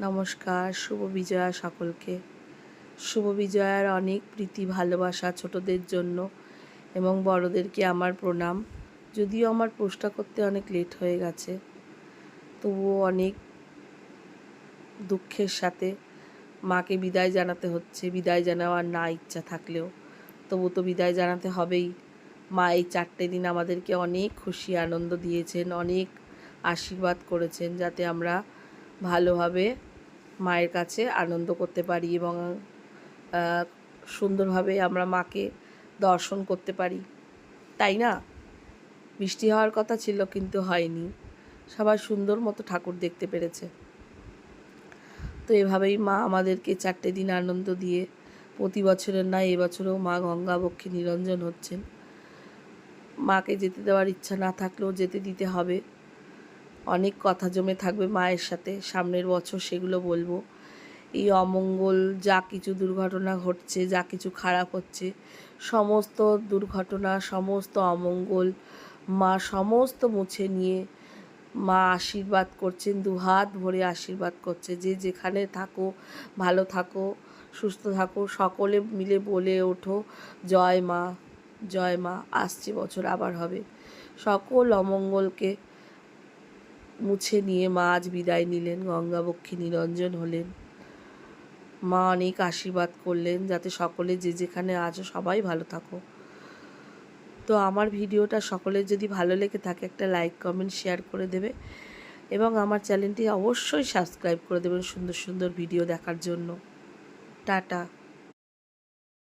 নমস্কার, শুভ বিজয়া সকলকে। শুভ বিজয়ার অনেক প্রীতি ভালোবাসা ছোটদের জন্য এবং বড়দেরকে আমার প্রণাম। যদিও আমার পোস্টটা করতে অনেক লেট হয়ে গেছে, তবুও অনেক দুঃখের সাথে মাকে বিদায় জানাতে হচ্ছে। বিদায় জানাবার না ইচ্ছা থাকলেও তবু তো বিদায় জানাতে হবেই। মা এই 4টে দিন আমাদেরকে অনেক খুশি আনন্দ দিয়েছেন, অনেক আশীর্বাদ করেছেন যাতে আমরা ভালোভাবে মায়ের কাছে আনন্দ করতে পারি এবং সুন্দরভাবে আমরা মাকে দর্শন করতে পারি, তাই না? বৃষ্টি হওয়ার কথা ছিল কিন্তু হয়নি, সবাই সুন্দর মতো ঠাকুর দেখতে পেরেছে। তো এভাবেই মা আমাদেরকে 4টে দিন আনন্দ দিয়ে প্রতি বছরের নয় এবছরেও মা গঙ্গাবক্ষী নিরঞ্জন হচ্ছেন। মাকে যেতে দেওয়ার ইচ্ছা না থাকলেও যেতে দিতে হবে। অনেক কথা জমে থাকবে মায়ের সাথে, সামনের বছর সেগুলো বলবো। এই অমঙ্গল যা কিছু দুর্ঘটনা ঘটছে, যা কিছু খারাপ হচ্ছে, সমস্ত দুর্ঘটনা, সমস্ত অমঙ্গল মা সমস্ত মুছে নিয়ে মা আশীর্বাদ করছেন, দুহাত ভরে আশীর্বাদ করছে যে যেখানে থাকো ভালো থাকো, সুস্থ থাকো। সকলে মিলে বলে ওঠো জয় মা, জয় মা। আসছে বছর আবার হবে। সকল অমঙ্গলকে মুছে নিয়ে মা আজ বিদায় নিলেন, গঙ্গাবক্ষী নিরঞ্জন হলেন। মা অনেক আশীর্বাদ করলেন যাতে সকলে যে যেখানে আছো সবাই ভালো থাকো। তো আমার ভিডিওটা সকলের যদি ভালো লেগে থাকে একটা লাইক কমেন্ট শেয়ার করে দেবে এবং আমার চ্যানেলটি অবশ্যই সাবস্ক্রাইব করে দেবেন সুন্দর সুন্দর ভিডিও দেখার জন্য। টাটা।